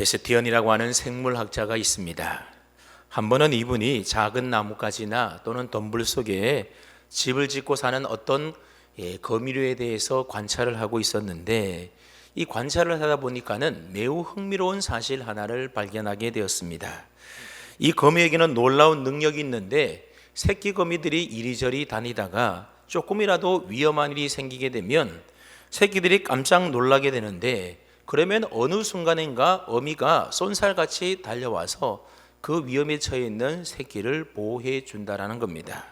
베스티언이라고 하는 생물학자가 있습니다. 한 번은 이분이 작은 나뭇가지나 또는 덤불 속에 집을 짓고 사는 어떤 거미류에 대해서 관찰을 하고 있었는데, 이 관찰을 하다 보니까는 매우 흥미로운 사실 하나를 발견하게 되었습니다. 이 거미에게는 놀라운 능력이 있는데, 새끼 거미들이 이리저리 다니다가 조금이라도 위험한 일이 생기게 되면 새끼들이 깜짝 놀라게 되는데, 그러면 어느 순간인가 어미가 쏜살같이 달려와서 그 위험에 처해 있는 새끼를 보호해 준다라는 겁니다.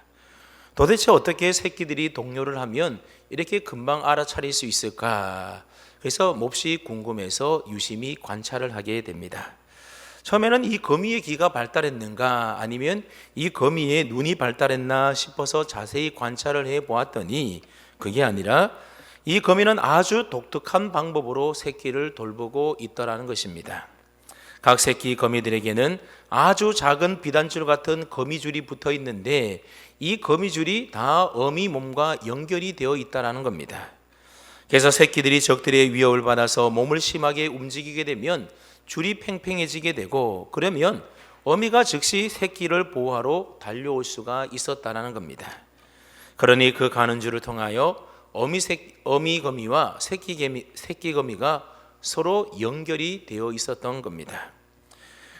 도대체 어떻게 새끼들이 동요를 하면 이렇게 금방 알아차릴 수 있을까? 그래서 몹시 궁금해서 유심히 관찰을 하게 됩니다. 처음에는 이 거미의 귀가 발달했는가, 아니면 이 거미의 눈이 발달했나 싶어서 자세히 관찰을 해 보았더니, 그게 아니라 이 거미는 아주 독특한 방법으로 새끼를 돌보고 있더라는 것입니다. 각 새끼 거미들에게는 아주 작은 비단줄 같은 거미줄이 붙어 있는데, 이 거미줄이 다 어미 몸과 연결이 되어 있다는 겁니다. 그래서 새끼들이 적들의 위협을 받아서 몸을 심하게 움직이게 되면 줄이 팽팽해지게 되고, 그러면 어미가 즉시 새끼를 보호하러 달려올 수가 있었다는 겁니다. 그러니 그 가는 줄을 통하여 어미 거미와 새끼 거미가 서로 연결이 되어 있었던 겁니다.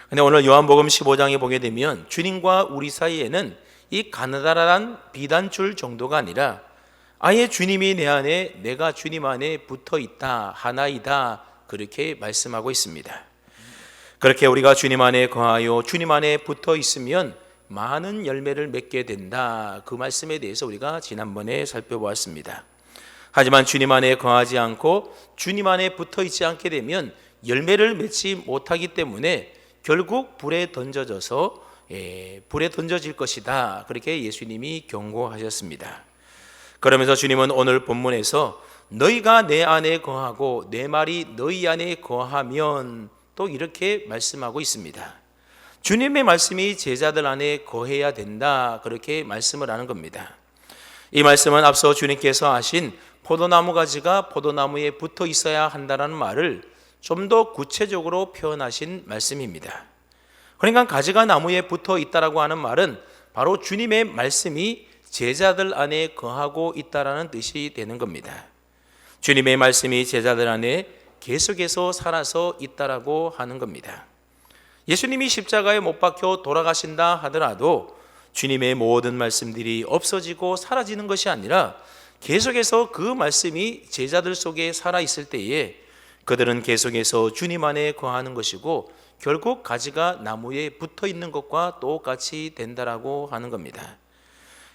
근데 오늘 요한복음 15장에 보게 되면 주님과 우리 사이에는 이 가느다란 비단줄 정도가 아니라 아예 주님이 내 안에, 내가 주님 안에 붙어 있다, 하나이다, 그렇게 말씀하고 있습니다. 그렇게 우리가 주님 안에 거하여 주님 안에 붙어 있으면 많은 열매를 맺게 된다, 그 말씀에 대해서 우리가 지난번에 살펴보았습니다. 하지만 주님 안에 거하지 않고 주님 안에 붙어 있지 않게 되면 열매를 맺지 못하기 때문에 결국 불에 던져질 것이다, 그렇게 예수님이 경고하셨습니다. 그러면서 주님은 오늘 본문에서 너희가 내 안에 거하고 내 말이 너희 안에 거하면, 또 이렇게 말씀하고 있습니다. 주님의 말씀이 제자들 안에 거해야 된다, 그렇게 말씀을 하는 겁니다. 이 말씀은 앞서 주님께서 하신 포도나무 가지가 포도나무에 붙어 있어야 한다는 말을 좀 더 구체적으로 표현하신 말씀입니다. 그러니까 가지가 나무에 붙어 있다라고 하는 말은 바로 주님의 말씀이 제자들 안에 거하고 있다라는 뜻이 되는 겁니다. 주님의 말씀이 제자들 안에 계속해서 살아서 있다라고 하는 겁니다. 예수님이 십자가에 못 박혀 돌아가신다 하더라도 주님의 모든 말씀들이 없어지고 사라지는 것이 아니라 계속해서 그 말씀이 제자들 속에 살아있을 때에 그들은 계속해서 주님 안에 거하는 것이고, 결국 가지가 나무에 붙어 있는 것과 똑같이 된다라고 하는 겁니다.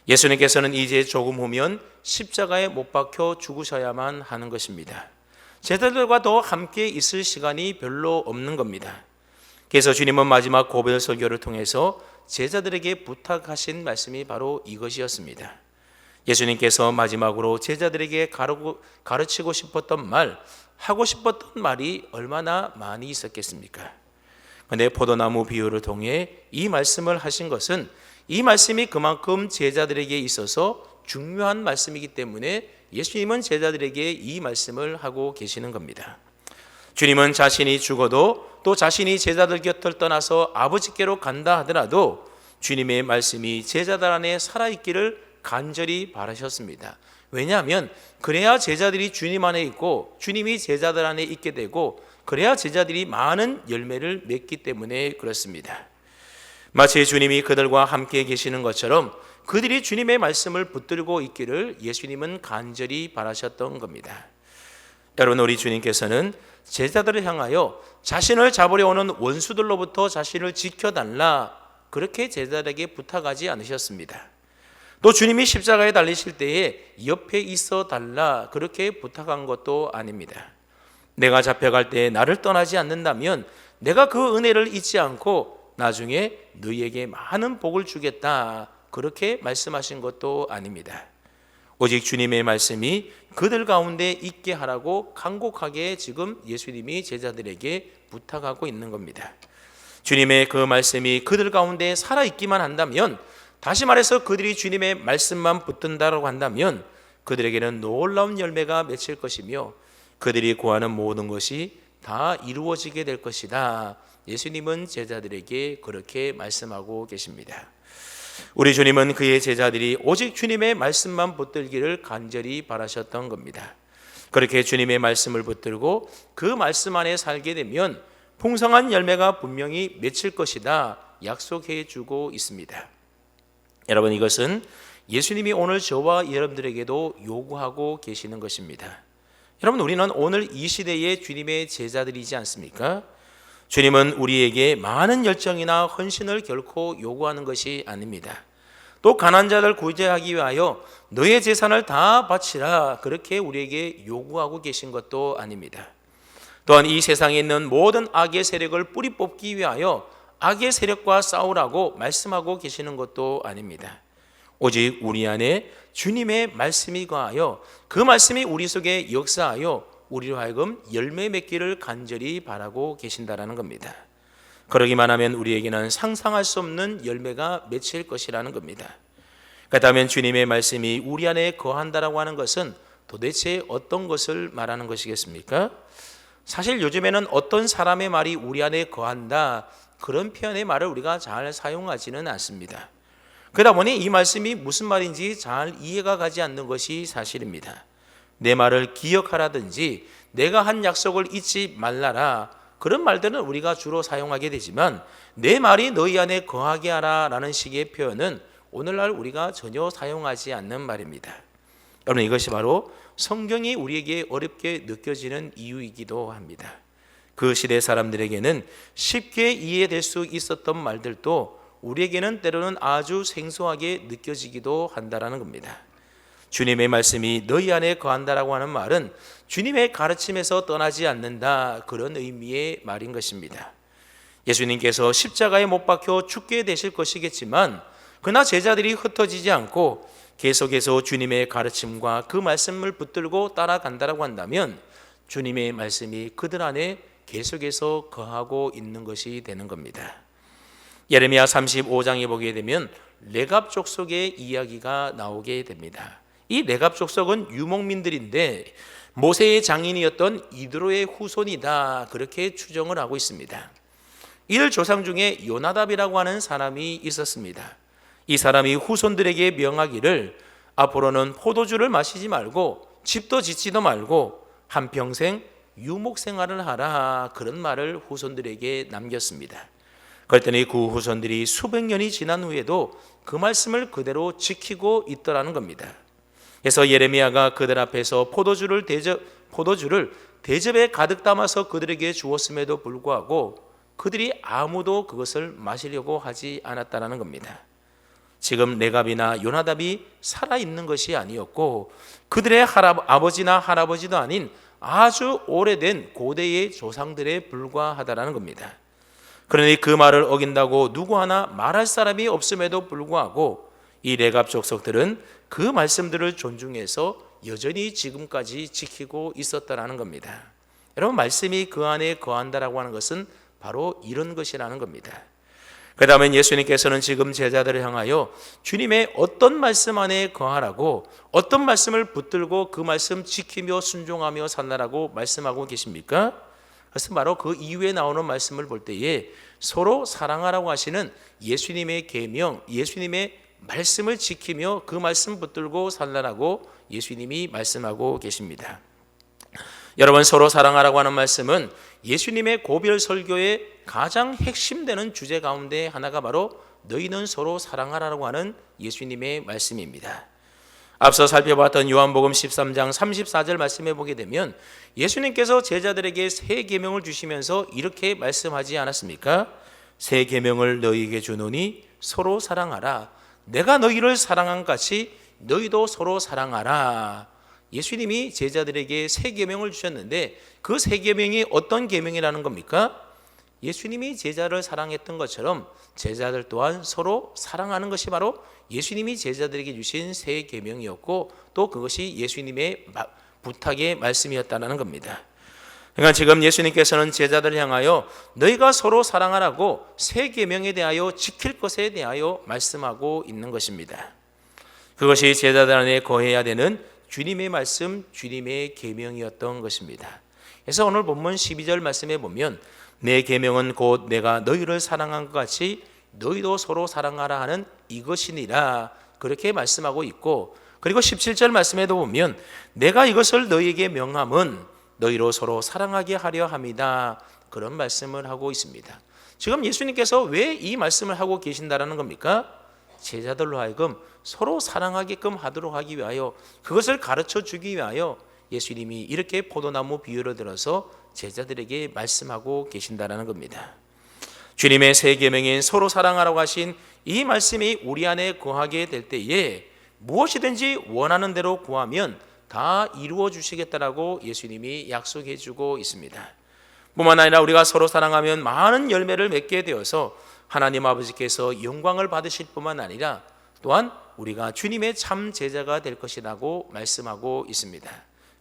예수님께서는 이제 조금 후면 십자가에 못 박혀 죽으셔야만 하는 것입니다. 제자들과 더 함께 있을 시간이 별로 없는 겁니다. 그래서 주님은 마지막 고별 설교를 통해서 제자들에게 부탁하신 말씀이 바로 이것이었습니다. 예수님께서 마지막으로 제자들에게 가르치고 싶었던 말, 하고 싶었던 말이 얼마나 많이 있었겠습니까? 그런데 포도나무 비유를 통해 이 말씀을 하신 것은, 이 말씀이 그만큼 제자들에게 있어서 중요한 말씀이기 때문에 예수님은 제자들에게 이 말씀을 하고 계시는 겁니다. 주님은 자신이 죽어도, 또 자신이 제자들 곁을 떠나서 아버지께로 간다 하더라도 주님의 말씀이 제자들 안에 살아있기를 간절히 바라셨습니다. 왜냐하면 그래야 제자들이 주님 안에 있고 주님이 제자들 안에 있게 되고, 그래야 제자들이 많은 열매를 맺기 때문에 그렇습니다. 마치 주님이 그들과 함께 계시는 것처럼 그들이 주님의 말씀을 붙들고 있기를 예수님은 간절히 바라셨던 겁니다. 여러분, 우리 주님께서는 제자들을 향하여 자신을 잡으려 오는 원수들로부터 자신을 지켜달라, 그렇게 제자들에게 부탁하지 않으셨습니다. 또 주님이 십자가에 달리실 때에 옆에 있어 달라, 그렇게 부탁한 것도 아닙니다. 내가 잡혀갈 때 나를 떠나지 않는다면 내가 그 은혜를 잊지 않고 나중에 너희에게 많은 복을 주겠다, 그렇게 말씀하신 것도 아닙니다. 오직 주님의 말씀이 그들 가운데 있게 하라고 간곡하게 지금 예수님이 제자들에게 부탁하고 있는 겁니다. 주님의 그 말씀이 그들 가운데 살아있기만 한다면, 다시 말해서 그들이 주님의 말씀만 붙든다고 한다면 그들에게는 놀라운 열매가 맺힐 것이며 그들이 구하는 모든 것이 다 이루어지게 될 것이다. 예수님은 제자들에게 그렇게 말씀하고 계십니다. 우리 주님은 그의 제자들이 오직 주님의 말씀만 붙들기를 간절히 바라셨던 겁니다. 그렇게 주님의 말씀을 붙들고 그 말씀 안에 살게 되면 풍성한 열매가 분명히 맺힐 것이다 약속해 주고 있습니다. 여러분, 이것은 예수님이 오늘 저와 여러분들에게도 요구하고 계시는 것입니다. 여러분, 우리는 오늘 이 시대의 주님의 제자들이지 않습니까? 주님은 우리에게 많은 열정이나 헌신을 결코 요구하는 것이 아닙니다. 또 가난한 자를 구제하기 위하여 너의 재산을 다 바치라 그렇게 우리에게 요구하고 계신 것도 아닙니다. 또한 이 세상에 있는 모든 악의 세력을 뿌리 뽑기 위하여 악의 세력과 싸우라고 말씀하고 계시는 것도 아닙니다. 오직 우리 안에 주님의 말씀이 거하여 그 말씀이 우리 속에 역사하여 우리로 하여금 열매 맺기를 간절히 바라고 계신다라는 겁니다. 그러기만 하면 우리에게는 상상할 수 없는 열매가 맺힐 것이라는 겁니다. 그렇다면 주님의 말씀이 우리 안에 거한다라고 하는 것은 도대체 어떤 것을 말하는 것이겠습니까? 사실 요즘에는 어떤 사람의 말이 우리 안에 거한다 그런 표현의 말을 우리가 잘 사용하지는 않습니다. 그러다 보니 이 말씀이 무슨 말인지 잘 이해가 가지 않는 것이 사실입니다. 내 말을 기억하라든지 내가 한 약속을 잊지 말라라 그런 말들은 우리가 주로 사용하게 되지만 내 말이 너희 안에 거하게 하라 라는 식의 표현은 오늘날 우리가 전혀 사용하지 않는 말입니다. 여러분, 이것이 바로 성경이 우리에게 어렵게 느껴지는 이유이기도 합니다. 그 시대 사람들에게는 쉽게 이해될 수 있었던 말들도 우리에게는 때로는 아주 생소하게 느껴지기도 한다라는 겁니다. 주님의 말씀이 너희 안에 거한다라고 하는 말은 주님의 가르침에서 떠나지 않는다 그런 의미의 말인 것입니다. 예수님께서 십자가에 못 박혀 죽게 되실 것이겠지만 그러나 제자들이 흩어지지 않고 계속해서 주님의 가르침과 그 말씀을 붙들고 따라간다라고 한다면 주님의 말씀이 그들 안에 계속해서 거하고 있는 것이 되는 겁니다. 예레미야 35장에 보게 되면 레갑 족속의 이야기가 나오게 됩니다. 이 레갑 족속은 유목민들인데 모세의 장인이었던 이드로의 후손이다 그렇게 추정을 하고 있습니다. 이들 조상 중에 요나답이라고 하는 사람이 있었습니다. 이 사람이 후손들에게 명하기를 앞으로는 포도주를 마시지 말고 집도 짓지도 말고 한평생 유목 생활을 하라 그런 말을 후손들에게 남겼습니다. 그랬더니 그 후손들이 수백 년이 지난 후에도 그 말씀을 그대로 지키고 있더라는 겁니다. 그래서 예레미야가 그들 앞에서 포도주를 대접에 가득 담아서 그들에게 주었음에도 불구하고 그들이 아무도 그것을 마시려고 하지 않았다는 겁니다. 지금 레갑이나 요나답이 살아있는 것이 아니었고 그들의 아버지나 할아버지도 아닌 아주 오래된 고대의 조상들에 불과하다라는 겁니다. 그러니 그 말을 어긴다고 누구 하나 말할 사람이 없음에도 불구하고 이 레갑 족속들은 그 말씀들을 존중해서 여전히 지금까지 지키고 있었다라는 겁니다. 여러분, 말씀이 그 안에 거한다라고 하는 것은 바로 이런 것이라는 겁니다. 그 다음에 예수님께서는 지금 제자들을 향하여 주님의 어떤 말씀 안에 거하라고 어떤 말씀을 붙들고 그 말씀 지키며 순종하며 살라라고 말씀하고 계십니까? 그래서 바로 그 이후에 나오는 말씀을 볼 때에 서로 사랑하라고 하시는 예수님의 계명, 예수님의 말씀을 지키며 그 말씀 붙들고 살라라고 예수님이 말씀하고 계십니다. 여러분, 서로 사랑하라고 하는 말씀은 예수님의 고별 설교의 가장 핵심되는 주제 가운데 하나가 바로 너희는 서로 사랑하라고 하는 예수님의 말씀입니다. 앞서 살펴봤던 요한복음 13장 34절 말씀해 보게 되면 예수님께서 제자들에게 새 계명을 주시면서 이렇게 말씀하지 않았습니까? 새 계명을 너희에게 주노니 서로 사랑하라. 내가 너희를 사랑한 같이 너희도 서로 사랑하라. 예수님이 제자들에게 새 계명을 주셨는데 그 새 계명이 어떤 계명이라는 겁니까? 예수님이 제자를 사랑했던 것처럼 제자들 또한 서로 사랑하는 것이 바로 예수님이 제자들에게 주신 새 계명이었고 또 그것이 예수님의 부탁의 말씀이었다는 겁니다. 그러니까 지금 예수님께서는 제자들을 향하여 너희가 서로 사랑하라고 새 계명에 대하여 지킬 것에 대하여 말씀하고 있는 것입니다. 그것이 제자들 안에 거해야 되는 주님의 말씀, 주님의 계명이었던 것입니다. 그래서 오늘 본문 12절 말씀에 보면 내 계명은 곧 내가 너희를 사랑한 것 같이 너희도 서로 사랑하라 하는 이것이니라, 그렇게 말씀하고 있고, 그리고 17절 말씀에도 보면 내가 이것을 너희에게 명함은 너희로 서로 사랑하게 하려 함이다, 그런 말씀을 하고 있습니다. 지금 예수님께서 왜 이 말씀을 하고 계신다라는 겁니까? 제자들로 하여금 서로 사랑하게끔 하도록 하기 위하여, 그것을 가르쳐 주기 위하여 예수님이 이렇게 포도나무 비유를 들어서 제자들에게 말씀하고 계신다라는 겁니다. 주님의 새 계명인 서로 사랑하라고 하신 이 말씀이 우리 안에 거하게 될 때에 무엇이든지 원하는 대로 구하면 다 이루어 주시겠다라고 예수님이 약속해 주고 있습니다. 뿐만 아니라 우리가 서로 사랑하면 많은 열매를 맺게 되어서 하나님 아버지께서 영광을 받으실 뿐만 아니라 또한 우리가 주님의 참 제자가 될 것이라고 말씀하고 있습니다.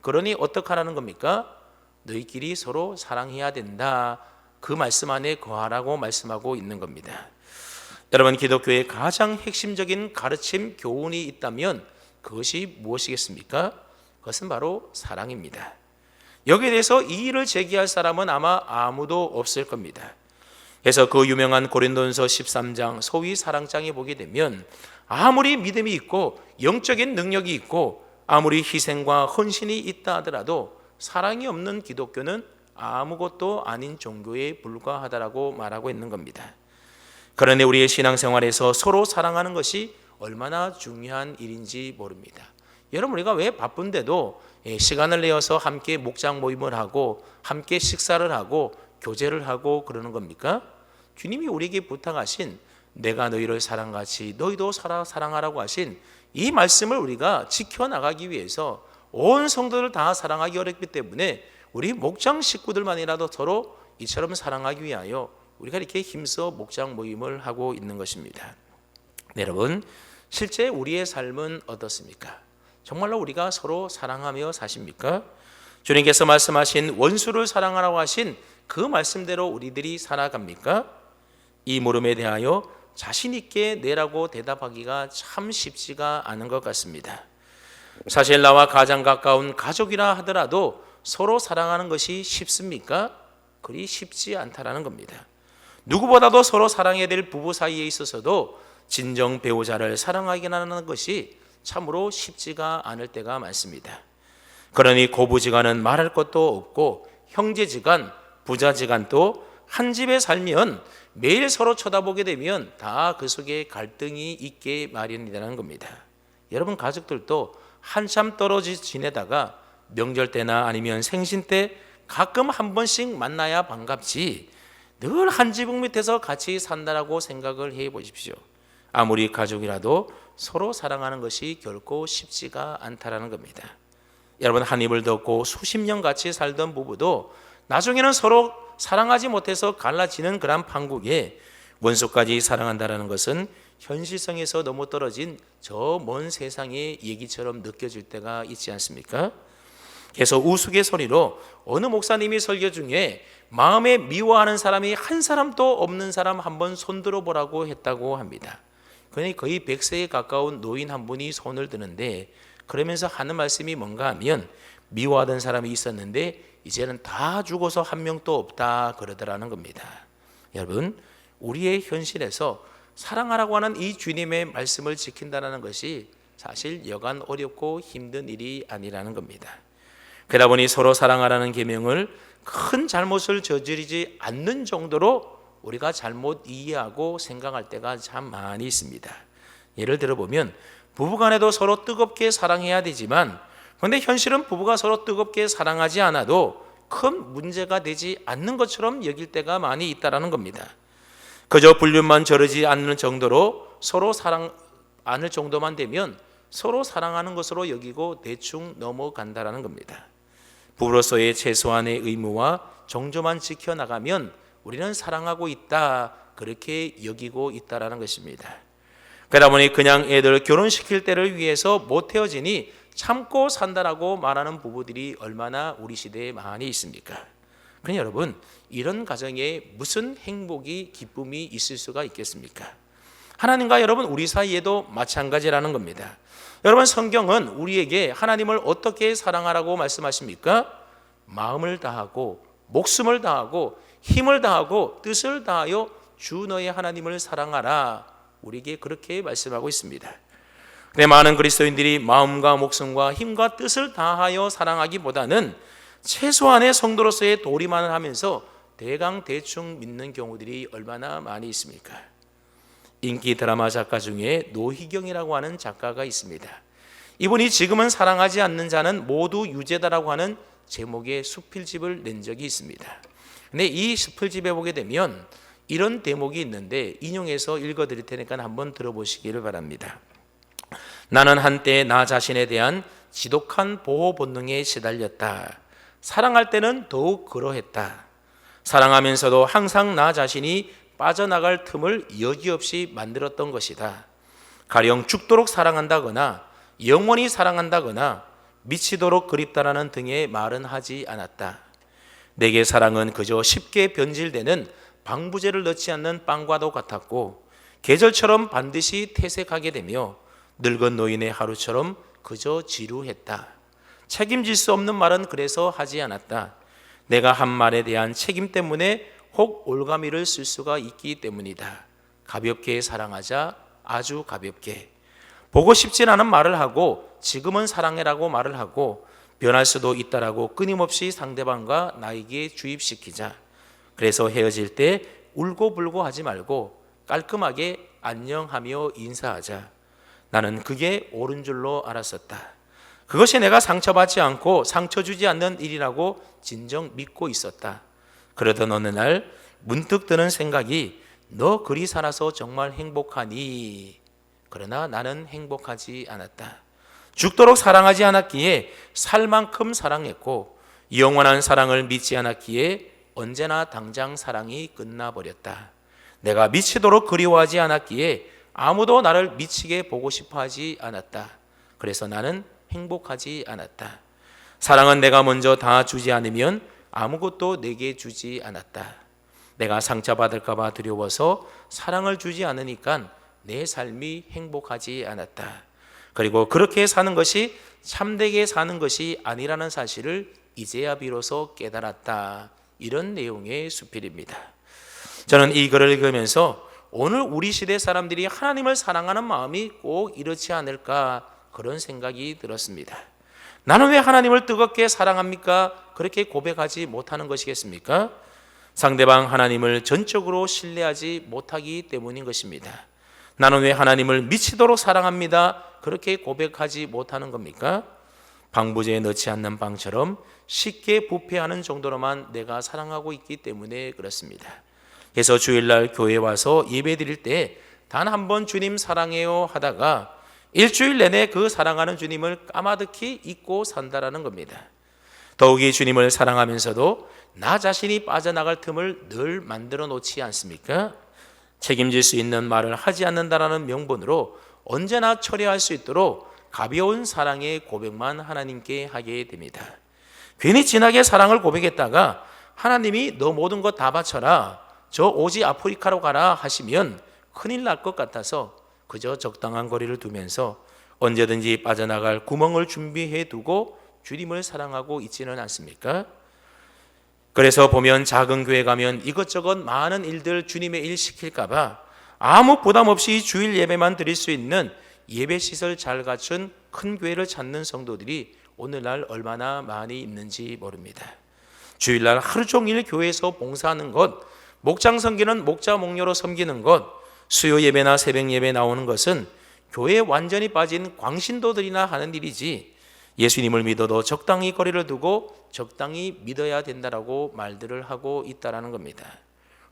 그러니 어떻게 하라는 겁니까? 너희끼리 서로 사랑해야 된다, 그 말씀 안에 거하라고 말씀하고 있는 겁니다. 여러분, 기독교의 가장 핵심적인 가르침, 교훈이 있다면 그것이 무엇이겠습니까? 그것은 바로 사랑입니다. 여기에 대해서 이의를 제기할 사람은 아마 아무도 없을 겁니다. 그래서 그 유명한 고린도전서 13장 소위 사랑장에 보게 되면 아무리 믿음이 있고 영적인 능력이 있고 아무리 희생과 헌신이 있다 하더라도 사랑이 없는 기독교는 아무것도 아닌 종교에 불과하다라고 말하고 있는 겁니다. 그러니 우리의 신앙생활에서 서로 사랑하는 것이 얼마나 중요한 일인지 모릅니다. 여러분, 우리가 왜 바쁜데도 시간을 내어서 함께 목장 모임을 하고 함께 식사를 하고 교제를 하고 그러는 겁니까? 주님이 우리에게 부탁하신 내가 너희를 사랑같이 너희도 사랑하라고 하신 이 말씀을 우리가 지켜나가기 위해서 온 성도를 다 사랑하기 어렵기 때문에 우리 목장 식구들만이라도 서로 이처럼 사랑하기 위하여 우리가 이렇게 힘써 목장 모임을 하고 있는 것입니다. 네, 여러분, 실제 우리의 삶은 어떻습니까? 정말로 우리가 서로 사랑하며 사십니까? 주님께서 말씀하신 원수를 사랑하라고 하신 그 말씀대로 우리들이 살아갑니까? 이 물음에 대하여 자신 있게 내라고 대답하기가 참 쉽지가 않은 것 같습니다. 사실 나와 가장 가까운 가족이라 하더라도 서로 사랑하는 것이 쉽습니까? 그리 쉽지 않다라는 겁니다. 누구보다도 서로 사랑해야 될 부부 사이에 있어서도 진정 배우자를 사랑하게 하는 것이 참으로 쉽지가 않을 때가 많습니다. 그러니 고부지간은 말할 것도 없고 형제지간, 부자지간도 한 집에 살면 매일 서로 쳐다보게 되면 다 그 속에 갈등이 있게 마련이라는 겁니다. 여러분, 가족들도 한참 떨어져 지내다가 명절 때나 아니면 생신 때 가끔 한 번씩 만나야 반갑지 늘 한 지붕 밑에서 같이 산다라고 생각을 해 보십시오. 아무리 가족이라도 서로 사랑하는 것이 결코 쉽지가 않다라는 겁니다. 여러분, 한 입을 덮고 수십 년 같이 살던 부부도 나중에는 서로 사랑하지 못해서 갈라지는 그런 판국에 원수까지 사랑한다라는 것은 현실성에서 너무 떨어진 저 먼 세상의 얘기처럼 느껴질 때가 있지 않습니까? 그래서 우스갯소리로 어느 목사님이 설교 중에 마음에 미워하는 사람이 한 사람도 없는 사람 한번 손들어 보라고 했다고 합니다. 그러니 거의 100세에 가까운 노인 한 분이 손을 드는데 그러면서 하는 말씀이 뭔가 하면 미워하던 사람이 있었는데 이제는 다 죽어서 한 명도 없다 그러더라는 겁니다. 여러분, 우리의 현실에서 사랑하라고 하는 이 주님의 말씀을 지킨다는 것이 사실 여간 어렵고 힘든 일이 아니라는 겁니다. 그러다 보니 서로 사랑하라는 계명을 큰 잘못을 저지르지 않는 정도로 우리가 잘못 이해하고 생각할 때가 참 많이 있습니다. 예를 들어보면 부부간에도 서로 뜨겁게 사랑해야 되지만 그런데 현실은 부부가 서로 뜨겁게 사랑하지 않아도 큰 문제가 되지 않는 것처럼 여길 때가 많이 있다는 겁니다. 그저 불륜만 저르지 않는 정도로 서로 사랑 않을 정도만 되면 서로 사랑하는 것으로 여기고 대충 넘어간다는 겁니다. 부부로서의 최소한의 의무와 정조만 지켜나가면 우리는 사랑하고 있다 그렇게 여기고 있다는 것입니다. 그러다 보니 그냥 애들 결혼시킬 때를 위해서 못 헤어지니 참고 산다라고 말하는 부부들이 얼마나 우리 시대에 많이 있습니까? 그러니 여러분, 이런 가정에 무슨 행복이 기쁨이 있을 수가 있겠습니까? 하나님과 여러분 우리 사이에도 마찬가지라는 겁니다. 여러분, 성경은 우리에게 하나님을 어떻게 사랑하라고 말씀하십니까? 마음을 다하고 목숨을 다하고 힘을 다하고 뜻을 다하여 주 너의 하나님을 사랑하라. 우리에게 그렇게 말씀하고 있습니다. 근데 많은 그리스도인들이 마음과 목숨과 힘과 뜻을 다하여 사랑하기보다는 최소한의 성도로서의 도리만을 하면서 대강 대충 믿는 경우들이 얼마나 많이 있습니까? 인기 드라마 작가 중에 노희경이라고 하는 작가가 있습니다. 이분이 지금은 사랑하지 않는 자는 모두 유죄다라고 하는 제목의 수필집을 낸 적이 있습니다. 근데 이 수필집에 보게 되면 이런 대목이 있는데 인용해서 읽어드릴 테니까 한번 들어보시기를 바랍니다. 나는 한때 나 자신에 대한 지독한 보호 본능에 시달렸다. 사랑할 때는 더욱 그러했다. 사랑하면서도 항상 나 자신이 빠져나갈 틈을 여지없이 만들었던 것이다. 가령 죽도록 사랑한다거나 영원히 사랑한다거나 미치도록 그립다라는 등의 말은 하지 않았다. 내게 사랑은 그저 쉽게 변질되는 방부제를 넣지 않는 빵과도 같았고 계절처럼 반드시 퇴색하게 되며 늙은 노인의 하루처럼 그저 지루했다. 책임질 수 없는 말은 그래서 하지 않았다. 내가 한 말에 대한 책임 때문에 혹 올가미를 쓸 수가 있기 때문이다. 가볍게 사랑하자. 아주 가볍게. 보고 싶진 않은 말을 하고 지금은 사랑해라고 말을 하고 변할 수도 있다라고 끊임없이 상대방과 나에게 주입시키자. 그래서 헤어질 때 울고불고 하지 말고 깔끔하게 안녕하며 인사하자. 나는 그게 옳은 줄로 알았었다. 그것이 내가 상처받지 않고 상처 주지 않는 일이라고 진정 믿고 있었다. 그러던 어느 날 문득 드는 생각이 너 그리 살아서 정말 행복하니? 그러나 나는 행복하지 않았다. 죽도록 사랑하지 않았기에 살 만큼 사랑했고 영원한 사랑을 믿지 않았기에 언제나 당장 사랑이 끝나버렸다. 내가 미치도록 그리워하지 않았기에 아무도 나를 미치게 보고 싶어 하지 않았다. 그래서 나는 행복하지 않았다. 사랑은 내가 먼저 다 주지 않으면 아무것도 내게 주지 않았다. 내가 상처받을까 봐 두려워서 사랑을 주지 않으니까 내 삶이 행복하지 않았다. 그리고 그렇게 사는 것이 참되게 사는 것이 아니라는 사실을 이제야 비로소 깨달았다. 이런 내용의 수필입니다. 저는 이 글을 읽으면서 오늘 우리 시대 사람들이 하나님을 사랑하는 마음이 꼭 이렇지 않을까 그런 생각이 들었습니다. 나는 왜 하나님을 뜨겁게 사랑합니까? 그렇게 고백하지 못하는 것이겠습니까? 상대방 하나님을 전적으로 신뢰하지 못하기 때문인 것입니다. 나는 왜 하나님을 미치도록 사랑합니다. 그렇게 고백하지 못하는 겁니까? 방부제에 넣지 않는 빵처럼 쉽게 부패하는 정도로만 내가 사랑하고 있기 때문에 그렇습니다. 그래서 주일날 교회에 와서 예배 드릴 때 단 한 번 주님 사랑해요 하다가 일주일 내내 그 사랑하는 주님을 까마득히 잊고 산다라는 겁니다. 더욱이 주님을 사랑하면서도 나 자신이 빠져나갈 틈을 늘 만들어 놓지 않습니까? 책임질 수 있는 말을 하지 않는다라는 명분으로 언제나 처리할 수 있도록 가벼운 사랑의 고백만 하나님께 하게 됩니다. 괜히 진하게 사랑을 고백했다가 하나님이 너 모든 것 다 바쳐라, 저 오지 아프리카로 가라 하시면 큰일 날 것 같아서 그저 적당한 거리를 두면서 언제든지 빠져나갈 구멍을 준비해 두고 주님을 사랑하고 있지는 않습니까? 그래서 보면 작은 교회 가면 이것저것 많은 일들 주님의 일 시킬까 봐 아무 부담 없이 주일 예배만 드릴 수 있는 예배 시설 잘 갖춘 큰 교회를 찾는 성도들이 오늘날 얼마나 많이 있는지 모릅니다. 주일날 하루 종일 교회에서 봉사하는 것, 목장 섬기는 목자 목녀로 섬기는 것, 수요 예배나 새벽 예배 나오는 것은 교회에 완전히 빠진 광신도들이나 하는 일이지 예수님을 믿어도 적당히 거리를 두고 적당히 믿어야 된다라고 말들을 하고 있다라는 겁니다.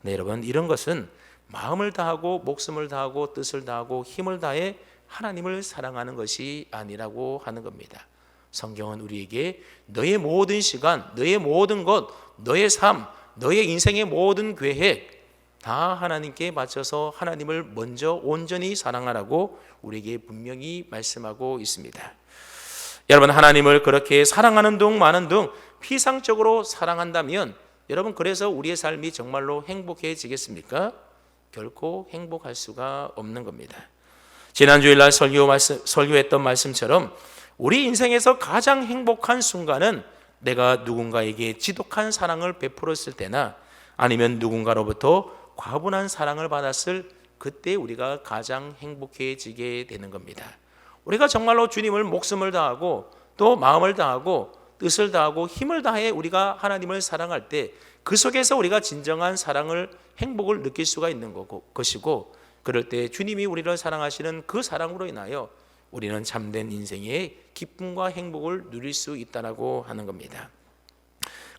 네, 여러분, 이런 것은 마음을 다하고 목숨을 다하고 뜻을 다하고 힘을 다해 하나님을 사랑하는 것이 아니라고 하는 겁니다. 성경은 우리에게 너의 모든 시간, 너의 모든 것, 너의 삶, 너의 인생의 모든 계획 다 하나님께 바쳐서 하나님을 먼저 온전히 사랑하라고 우리에게 분명히 말씀하고 있습니다. 여러분, 하나님을 그렇게 사랑하는 둥 마는 둥 피상적으로 사랑한다면 여러분, 그래서 우리의 삶이 정말로 행복해지겠습니까? 결코 행복할 수가 없는 겁니다. 지난 주일날 설교했던 말씀처럼 우리 인생에서 가장 행복한 순간은 내가 누군가에게 지독한 사랑을 베풀었을 때나 아니면 누군가로부터 과분한 사랑을 받았을 그때 우리가 가장 행복해지게 되는 겁니다. 우리가 정말로 주님을 목숨을 다하고 또 마음을 다하고 뜻을 다하고 힘을 다해 우리가 하나님을 사랑할 때 그 속에서 우리가 진정한 사랑을 행복을 느낄 수가 있는 것이고, 그럴 때 주님이 우리를 사랑하시는 그 사랑으로 인하여 우리는 참된 인생의 기쁨과 행복을 누릴 수 있다고 하는 겁니다.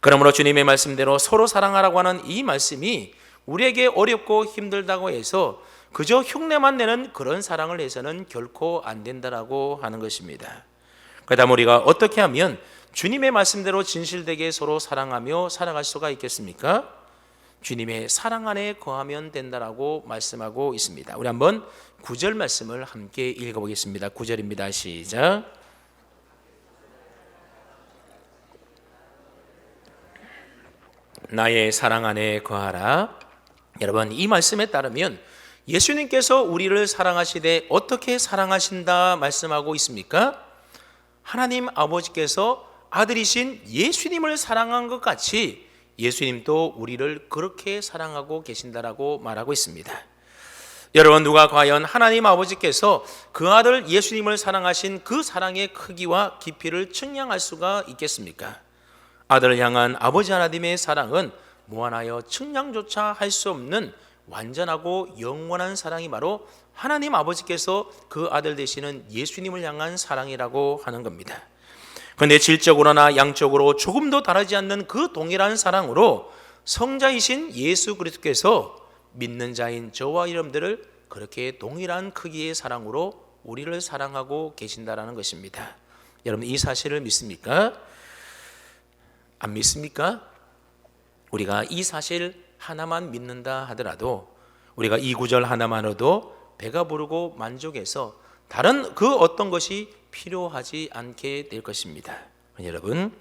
그러므로 주님의 말씀대로 서로 사랑하라고 하는 이 말씀이 우리에게 어렵고 힘들다고 해서 그저 흉내만 내는 그런 사랑을 해서는 결코 안 된다라고 하는 것입니다. 그다음 우리가 어떻게 하면 주님의 말씀대로 진실되게 서로 사랑하며 살아갈 수가 있겠습니까? 주님의 사랑 안에 거하면 된다라고 말씀하고 있습니다. 우리 한번 9절 말씀을 함께 읽어보겠습니다. 9절입니다. 시작. 나의 사랑 안에 거하라. 여러분, 이 말씀에 따르면 예수님께서 우리를 사랑하시되 어떻게 사랑하신다 말씀하고 있습니까? 하나님 아버지께서 아들이신 예수님을 사랑한 것 같이 예수님도 우리를 그렇게 사랑하고 계신다라고 말하고 있습니다. 여러분, 누가 과연 하나님 아버지께서 그 아들 예수님을 사랑하신 그 사랑의 크기와 깊이를 측량할 수가 있겠습니까? 아들을 향한 아버지 하나님의 사랑은 무한하여 측량조차 할 수 없는 완전하고 영원한 사랑이 바로 하나님 아버지께서 그 아들 되시는 예수님을 향한 사랑이라고 하는 겁니다. 그런데 질적으로나 양적으로 조금도 다르지 않는 그 동일한 사랑으로 성자이신 예수 그리스도께서 믿는 자인 저와 여러분들을 그렇게 동일한 크기의 사랑으로 우리를 사랑하고 계신다라는 것입니다. 여러분, 이 사실을 믿습니까? 안 믿습니까? 우리가 이 사실 하나만 믿는다 하더라도, 우리가 이 구절 하나만으로도 배가 부르고 만족해서 다른 그 어떤 것이 필요하지 않게 될 것입니다. 여러분,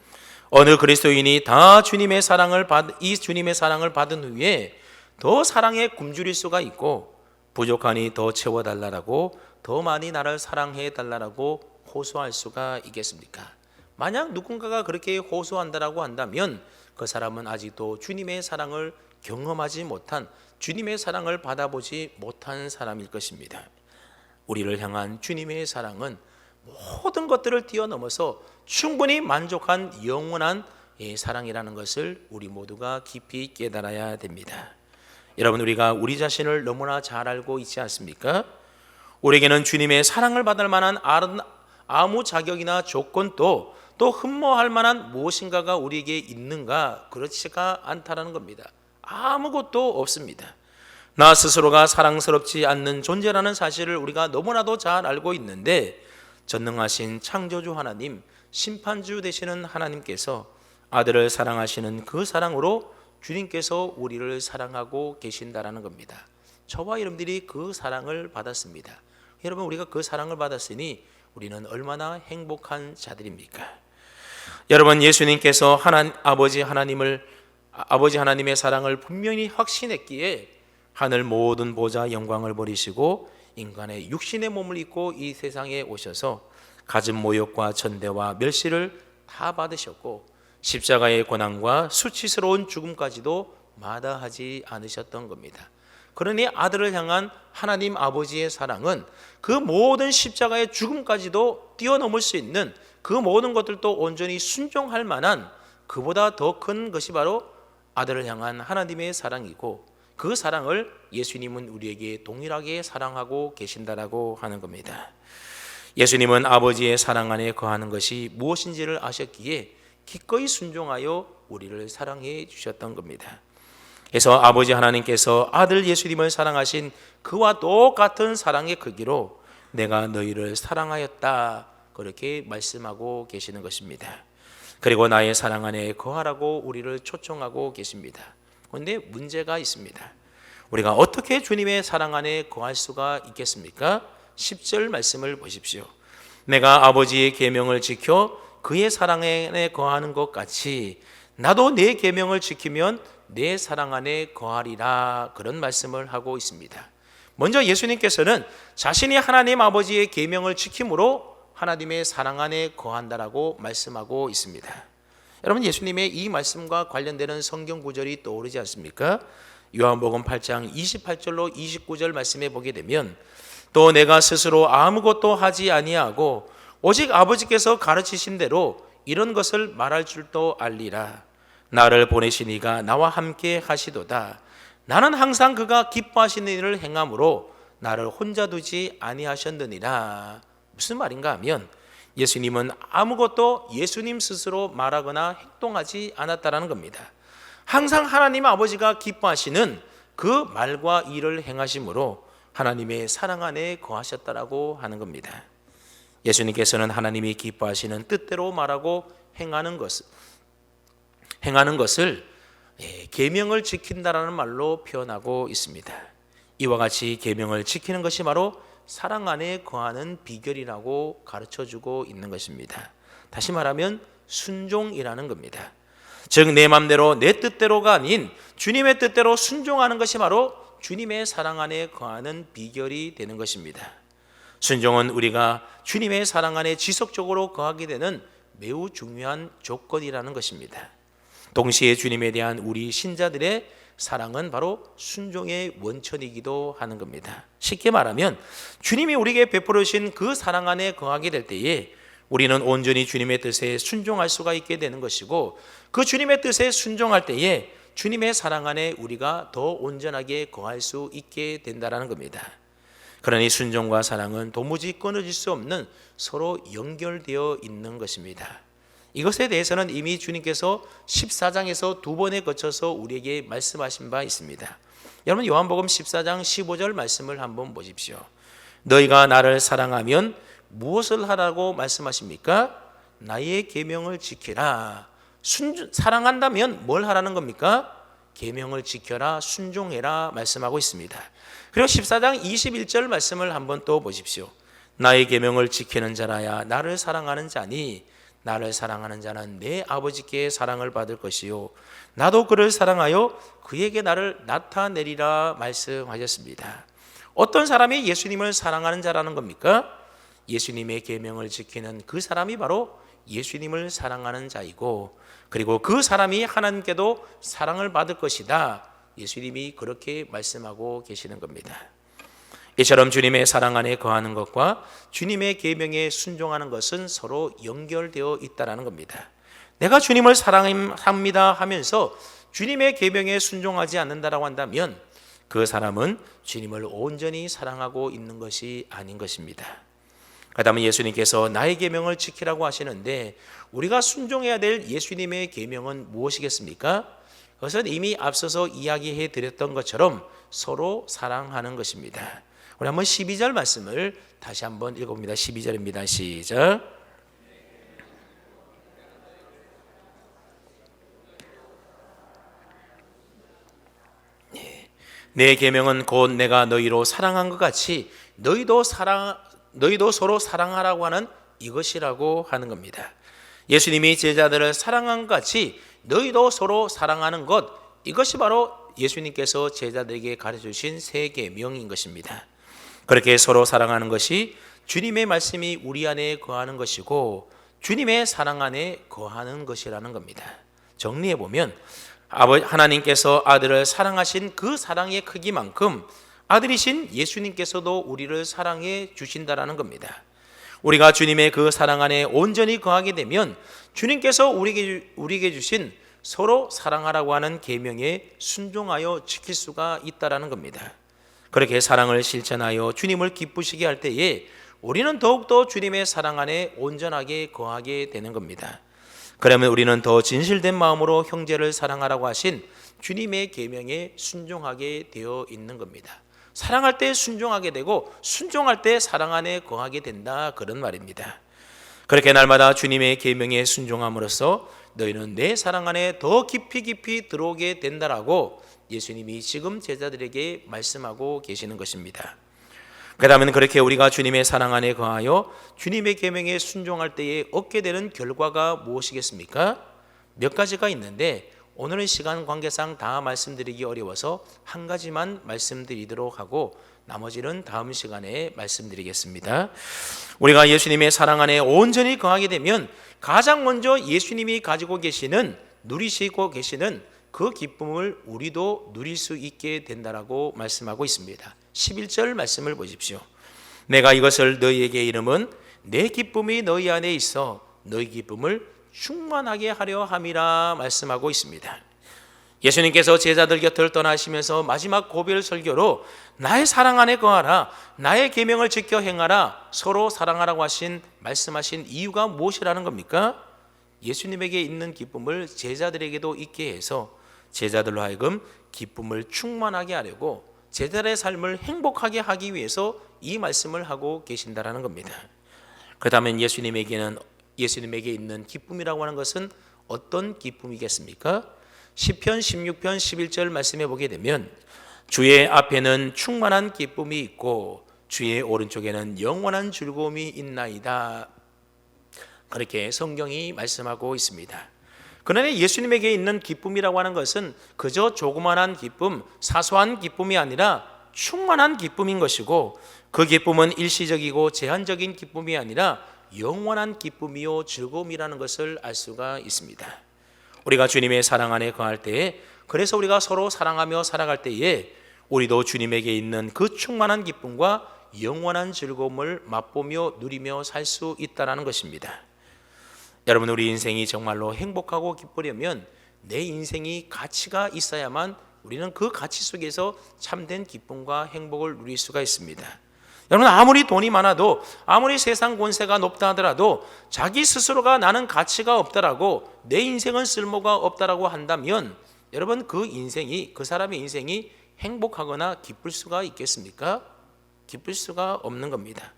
어느 그리스도인이 다 주님의 사랑을 받은 후에 더 사랑에 굶주릴 수가 있고, 부족하니 더 채워달라고, 더 많이 나를 사랑해 달라고 호소할 수가 있겠습니까? 만약 누군가가 그렇게 호소한다라고 한다면 그 사람은 아직도 주님의 사랑을 경험하지 못한, 주님의 사랑을 받아보지 못한 사람일 것입니다. 우리를 향한 주님의 사랑은 모든 것들을 뛰어넘어서 충분히 만족한 영원한 사랑이라는 것을 우리 모두가 깊이 깨달아야 됩니다. 여러분, 우리가 우리 자신을 너무나 잘 알고 있지 않습니까? 우리에게는 주님의 사랑을 받을 만한 아무 자격이나 조건도 또 흠모할 만한 무엇인가가 우리에게 있는가? 그렇지가 않다라는 겁니다. 아무것도 없습니다. 나 스스로가 사랑스럽지 않는 존재라는 사실을 우리가 너무나도 잘 알고 있는데, 전능하신 창조주 하나님, 심판주 되시는 하나님께서 아들을 사랑하시는 그 사랑으로 주님께서 우리를 사랑하고 계신다라는 겁니다. 저와 여러분들이 그 사랑을 받았습니다. 여러분, 우리가 그 사랑을 받았으니 우리는 얼마나 행복한 자들입니까? 여러분, 예수님께서 아버지 하나님의 사랑을 분명히 확신했기에 하늘 모든 보좌 영광을 버리시고 인간의 육신의 몸을 입고 이 세상에 오셔서 갖은 모욕과 천대와 멸시를 다 받으셨고 십자가의 고난과 수치스러운 죽음까지도 마다하지 않으셨던 겁니다. 그러니 아들을 향한 하나님 아버지의 사랑은 그 모든 십자가의 죽음까지도 뛰어넘을 수 있는, 그 모든 것들도 온전히 순종할 만한 그보다 더 큰 것이 바로 아들을 향한 하나님의 사랑이고, 그 사랑을 예수님은 우리에게 동일하게 사랑하고 계신다라고 하는 겁니다. 예수님은 아버지의 사랑 안에 거하는 것이 무엇인지를 아셨기에 기꺼이 순종하여 우리를 사랑해 주셨던 겁니다. 그래서 아버지 하나님께서 아들 예수님을 사랑하신 그와 똑같은 사랑의 크기로 내가 너희를 사랑하였다, 그렇게 말씀하고 계시는 것입니다. 그리고 나의 사랑 안에 거하라고 우리를 초청하고 계십니다. 그런데 문제가 있습니다. 우리가 어떻게 주님의 사랑 안에 거할 수가 있겠습니까? 10절 말씀을 보십시오. 내가 아버지의 계명을 지켜 그의 사랑 안에 거하는 것 같이 나도 내 계명을 지키면 내 사랑 안에 거하리라, 그런 말씀을 하고 있습니다. 먼저 예수님께서는 자신이 하나님 아버지의 계명을 지킴으로 하나님의 사랑 안에 거한다라고 말씀하고 있습니다. 여러분, 예수님의 이 말씀과 관련되는 성경 구절이 떠오르지 않습니까? 요한복음 8장 28절로 29절 말씀에 보게 되면, 또 내가 스스로 아무것도 하지 아니하고 오직 아버지께서 가르치신 대로 이런 것을 말할 줄도 알리라. 나를 보내신 이가 나와 함께 하시도다. 나는 항상 그가 기뻐하시는 일을 행함으로 나를 혼자 두지 아니하셨느니라. 무슨 말인가 하면, 예수님은 아무것도 예수님 스스로 말하거나 행동하지 않았다라는 겁니다. 항상 하나님 아버지가 기뻐하시는 그 말과 일을 행하심으로 하나님의 사랑 안에 거하셨다라고 하는 겁니다. 예수님께서는 하나님이 기뻐하시는 뜻대로 말하고 행하는 것을 계명을 지킨다라는 말로 표현하고 있습니다. 이와 같이 계명을 지키는 것이 바로 사랑 안에 거하는 비결이라고 가르쳐주고 있는 것입니다. 다시 말하면 순종이라는 겁니다. 즉, 내 맘대로 내 뜻대로가 아닌 주님의 뜻대로 순종하는 것이 바로 주님의 사랑 안에 거하는 비결이 되는 것입니다. 순종은 우리가 주님의 사랑 안에 지속적으로 거하게 되는 매우 중요한 조건이라는 것입니다. 동시에 주님에 대한 우리 신자들의 사랑은 바로 순종의 원천이기도 하는 겁니다. 쉽게 말하면 주님이 우리에게 베풀어 주신 그 사랑 안에 거하게 될 때에 우리는 온전히 주님의 뜻에 순종할 수가 있게 되는 것이고, 그 주님의 뜻에 순종할 때에 주님의 사랑 안에 우리가 더 온전하게 거할 수 있게 된다는 겁니다. 그러니 순종과 사랑은 도무지 끊어질 수 없는 서로 연결되어 있는 것입니다. 이것에 대해서는 이미 주님께서 14장에서 두 번에 거쳐서 우리에게 말씀하신 바 있습니다. 여러분, 요한복음 14장 15절 말씀을 한번 보십시오. 너희가 나를 사랑하면 무엇을 하라고 말씀하십니까? 나의 계명을 지키라. 사랑한다면 뭘 하라는 겁니까? 계명을 지켜라, 순종해라 말씀하고 있습니다. 그리고 14장 21절 말씀을 한번 또 보십시오. 나의 계명을 지키는 자라야 나를 사랑하는 자니 나를 사랑하는 자는 내 아버지께 사랑을 받을 것이요 나도 그를 사랑하여 그에게 나를 나타내리라 말씀하셨습니다. 어떤 사람이 예수님을 사랑하는 자라는 겁니까? 예수님의 계명을 지키는 그 사람이 바로 예수님을 사랑하는 자이고, 그리고 그 사람이 하나님께도 사랑을 받을 것이다. 예수님이 그렇게 말씀하고 계시는 겁니다. 이처럼 주님의 사랑 안에 거하는 것과 주님의 계명에 순종하는 것은 서로 연결되어 있다는 겁니다. 내가 주님을 사랑합니다 하면서 주님의 계명에 순종하지 않는다라고 한다면 그 사람은 주님을 온전히 사랑하고 있는 것이 아닌 것입니다. 그다음에 예수님께서 나의 계명을 지키라고 하시는데, 우리가 순종해야 될 예수님의 계명은 무엇이겠습니까? 그것은 이미 앞서서 이야기해 드렸던 것처럼 서로 사랑하는 것입니다. 우리 한번 12절 말씀을 다시 한번 읽어봅니다. 12절입니다. 시작. 내 계명은 곧 내가 너희로 사랑한 것 같이 너희도 서로 사랑하라고 하는 이것이라고 하는 겁니다. 예수님이 제자들을 사랑한 것 같이 너희도 서로 사랑하는 것, 이것이 바로 예수님께서 제자들에게 가르쳐주신 세 계명인 것입니다. 그렇게 서로 사랑하는 것이 주님의 말씀이 우리 안에 거하는 것이고 주님의 사랑 안에 거하는 것이라는 겁니다. 정리해보면 하나님께서 아들을 사랑하신 그 사랑의 크기만큼 아들이신 예수님께서도 우리를 사랑해 주신다라는 겁니다. 우리가 주님의 그 사랑 안에 온전히 거하게 되면 주님께서 우리에게 주신 서로 사랑하라고 하는 계명에 순종하여 지킬 수가 있다라는 겁니다. 그렇게 사랑을 실천하여 주님을 기쁘시게 할 때에 우리는 더욱더 주님의 사랑 안에 온전하게 거하게 되는 겁니다. 그러면 우리는 더 진실된 마음으로 형제를 사랑하라고 하신 주님의 계명에 순종하게 되어 있는 겁니다. 사랑할 때 순종하게 되고 순종할 때 사랑 안에 거하게 된다, 그런 말입니다. 그렇게 날마다 주님의 계명에 순종함으로써 너희는 내 사랑 안에 더 깊이 들어오게 된다라고 예수님이 지금 제자들에게 말씀하고 계시는 것입니다. 그 다음에는 그렇게 우리가 주님의 사랑 안에 거하여 주님의 계명에 순종할 때에 얻게 되는 결과가 무엇이겠습니까? 몇 가지가 있는데 오늘은 시간 관계상 다 말씀드리기 어려워서 한 가지만 말씀드리도록 하고 나머지는 다음 시간에 말씀드리겠습니다. 우리가 예수님의 사랑 안에 온전히 거하게 되면 가장 먼저 예수님이 가지고 계시는, 누리시고 계시는 그 기쁨을 우리도 누릴 수 있게 된다라고 말씀하고 있습니다. 11절 말씀을 보십시오. 내가 이것을 너희에게 이름은 내 기쁨이 너희 안에 있어 너희 기쁨을 충만하게 하려 함이라 말씀하고 있습니다. 예수님께서 제자들 곁을 떠나시면서 마지막 고별 설교로 나의 사랑 안에 거하라, 나의 계명을 지켜 행하라, 서로 사랑하라고 말씀하신 이유가 무엇이라는 겁니까? 예수님에게 있는 기쁨을 제자들에게도 있게 해서 제자들로 하여금 기쁨을 충만하게 하려고 제자들의 삶을 행복하게 하기 위해서 이 말씀을 하고 계신다라는 겁니다. 그렇다면 예수님에게 있는 기쁨이라고 하는 것은 어떤 기쁨이겠습니까? 시편 16편 11절 말씀해 보게 되면 주의 앞에는 충만한 기쁨이 있고 주의 오른쪽에는 영원한 즐거움이 있나이다. 그렇게 성경이 말씀하고 있습니다. 그러나 예수님에게 있는 기쁨이라고 하는 것은 그저 조그만한 기쁨, 사소한 기쁨이 아니라 충만한 기쁨인 것이고, 그 기쁨은 일시적이고 제한적인 기쁨이 아니라 영원한 기쁨이요 즐거움이라는 것을 알 수가 있습니다. 우리가 주님의 사랑 안에 거할 때에, 그래서 우리가 서로 사랑하며 살아갈 때에 우리도 주님에게 있는 그 충만한 기쁨과 영원한 즐거움을 맛보며 누리며 살 수 있다는 것입니다. 여러분, 우리 인생이 정말로 행복하고 기쁘려면 내 인생이 가치가 있어야만 우리는 그 가치 속에서 참된 기쁨과 행복을 누릴 수가 있습니다. 여러분, 아무리 돈이 많아도, 아무리 세상 권세가 높다 하더라도 자기 스스로가 나는 가치가 없다라고, 내 인생은 쓸모가 없다라고 한다면 여러분, 그 사람의 인생이 행복하거나 기쁠 수가 있겠습니까? 기쁠 수가 없는 겁니다.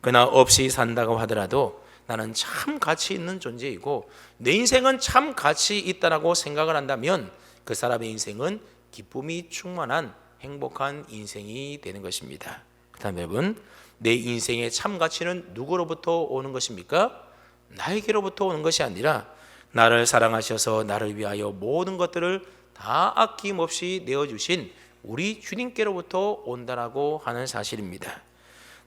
그러나 없이 산다고 하더라도 나는 참 가치 있는 존재이고 내 인생은 참 가치 있다라고 생각을 한다면 그 사람의 인생은 기쁨이 충만한 행복한 인생이 되는 것입니다. 그다음에 여러분, 내 인생의 참 가치는 누구로부터 오는 것입니까? 나에게로부터 오는 것이 아니라 나를 사랑하셔서 나를 위하여 모든 것들을 다 아낌없이 내어주신 우리 주님께로부터 온다라고 하는 사실입니다.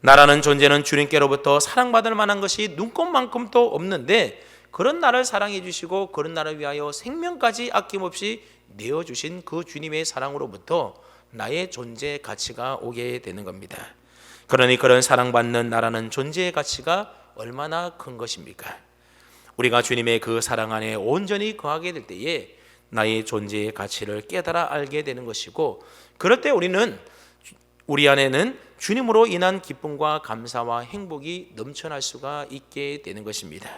나라는 존재는 주님께로부터 사랑받을 만한 것이 눈꼽만큼도 없는데, 그런 나를 사랑해 주시고 그런 나를 위하여 생명까지 아낌없이 내어주신 그 주님의 사랑으로부터 나의 존재 가치가 오게 되는 겁니다. 그러니 그런 사랑받는 나라는 존재의 가치가 얼마나 큰 것입니까? 우리가 주님의 그 사랑 안에 온전히 거하게 될 때에 나의 존재의 가치를 깨달아 알게 되는 것이고, 그럴 때 우리 안에는 주님으로 인한 기쁨과 감사와 행복이 넘쳐날 수가 있게 되는 것입니다.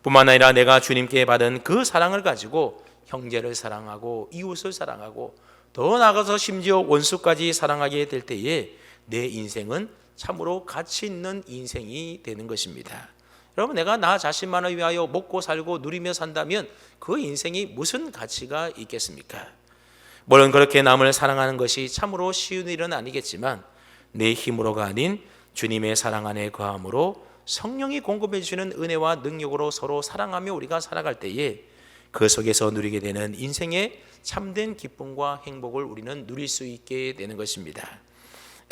뿐만 아니라 내가 주님께 받은 그 사랑을 가지고 형제를 사랑하고 이웃을 사랑하고 더 나아가서 심지어 원수까지 사랑하게 될 때에 내 인생은 참으로 가치 있는 인생이 되는 것입니다. 여러분, 내가 나 자신만을 위하여 먹고 살고 누리며 산다면 그 인생이 무슨 가치가 있겠습니까? 물론 그렇게 남을 사랑하는 것이 참으로 쉬운 일은 아니겠지만 내 힘으로가 아닌 주님의 사랑 안에 거함으로 성령이 공급해 주시는 은혜와 능력으로 서로 사랑하며 우리가 살아갈 때에 그 속에서 누리게 되는 인생의 참된 기쁨과 행복을 우리는 누릴 수 있게 되는 것입니다.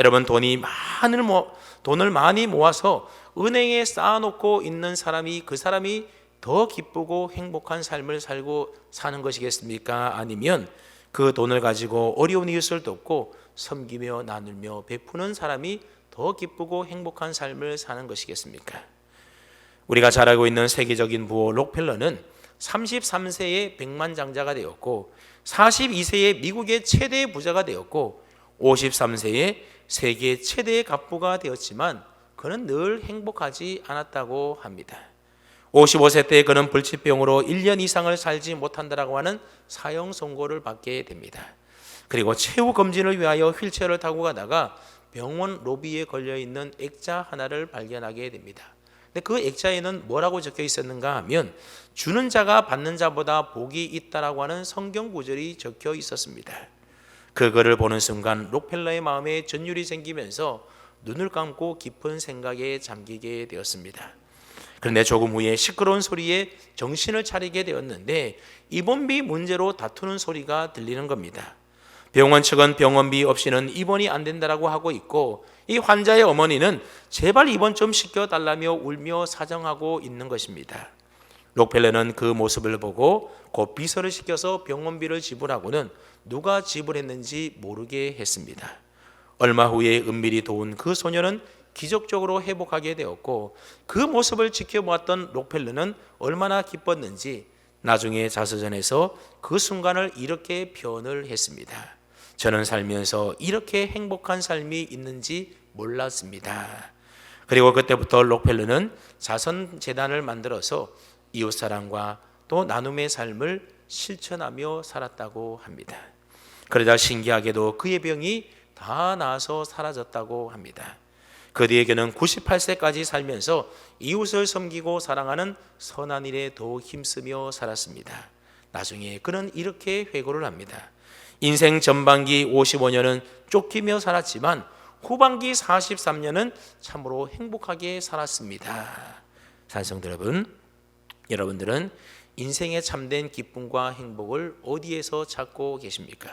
여러분, 돈을 많이 모아서 은행에 쌓아놓고 있는 사람이, 그 사람이 더 기쁘고 행복한 삶을 살고 사는 것이겠습니까? 아니면 그 돈을 가지고 어려운 이웃을 돕고 섬기며 나누며 베푸는 사람이 더 기쁘고 행복한 삶을 사는 것이겠습니까? 우리가 잘 알고 있는 세계적인 부호 록펠러는 33세에 백만장자가 되었고 42세에 미국의 최대 부자가 되었고 53세에 세계 최대의 갑부가 되었지만 그는 늘 행복하지 않았다고 합니다. 55세 때 그는 불치병으로 1년 이상을 살지 못한다라고 하는 사형 선고를 받게 됩니다. 그리고 최후 검진을 위하여 휠체어를 타고 가다가 병원 로비에 걸려있는 액자 하나를 발견하게 됩니다. 근데 그 액자에는 뭐라고 적혀 있었는가 하면 주는 자가 받는 자보다 복이 있다라고 하는 성경 구절이 적혀 있었습니다. 그 글을 보는 순간 록펠러의 마음에 전율이 생기면서 눈을 감고 깊은 생각에 잠기게 되었습니다. 그런데 조금 후에 시끄러운 소리에 정신을 차리게 되었는데 입원비 문제로 다투는 소리가 들리는 겁니다. 병원 측은 병원비 없이는 입원이 안 된다라고 하고 있고 이 환자의 어머니는 제발 입원 좀 시켜달라며 울며 사정하고 있는 것입니다. 록펠러는 그 모습을 보고 곧 비서를 시켜서 병원비를 지불하고는 누가 지불했는지 모르게 했습니다. 얼마 후에 은밀히 도운 그 소녀는 기적적으로 회복하게 되었고, 그 모습을 지켜보았던 록펠러는 얼마나 기뻤는지 나중에 자서전에서 그 순간을 이렇게 표현을 했습니다. 저는 살면서 이렇게 행복한 삶이 있는지 몰랐습니다. 그리고 그때부터 록펠러는 자선재단을 만들어서 이웃사랑과 또 나눔의 삶을 실천하며 살았다고 합니다. 그러자 신기하게도 그의 병이 다 나아서 사라졌다고 합니다. 그 뒤에 그는 98세까지 살면서 이웃을 섬기고 사랑하는 선한 일에 더욱 힘쓰며 살았습니다. 나중에 그는 이렇게 회고를 합니다. 인생 전반기 55년은 쫓기며 살았지만 후반기 43년은 참으로 행복하게 살았습니다. 산성들 여러분, 여러분들은 인생의 참된 기쁨과 행복을 어디에서 찾고 계십니까?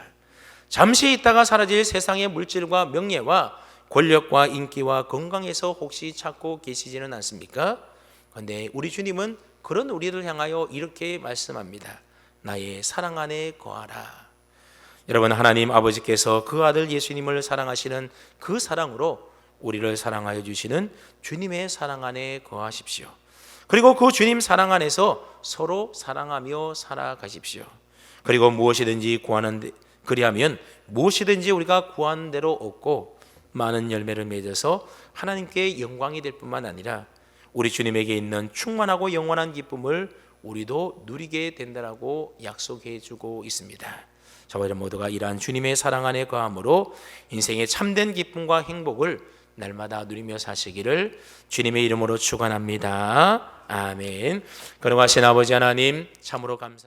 잠시 있다가 사라질 세상의 물질과 명예와 권력과 인기와 건강에서 혹시 찾고 계시지는 않습니까? 그런데 우리 주님은 그런 우리를 향하여 이렇게 말씀합니다. 나의 사랑 안에 거하라. 여러분, 하나님 아버지께서 그 아들 예수님을 사랑하시는 그 사랑으로 우리를 사랑하여 주시는 주님의 사랑 안에 거하십시오. 그리고 그 주님 사랑 안에서 서로 사랑하며 살아가십시오. 그리고 무엇이든지 구하는 그리하면 무엇이든지 우리가 구하는 대로 얻고 많은 열매를 맺어서 하나님께 영광이 될 뿐만 아니라 우리 주님에게 있는 충만하고 영원한 기쁨을 우리도 누리게 된다라고 약속해 주고 있습니다. 저와 여러분 모두가 이러한 주님의 사랑 안에 거함으로 인생의 참된 기쁨과 행복을 날마다 누리며 사시기를 주님의 이름으로 축원합니다. 아멘. 거룩하신 아버지 하나님, 참으로 감사합니다.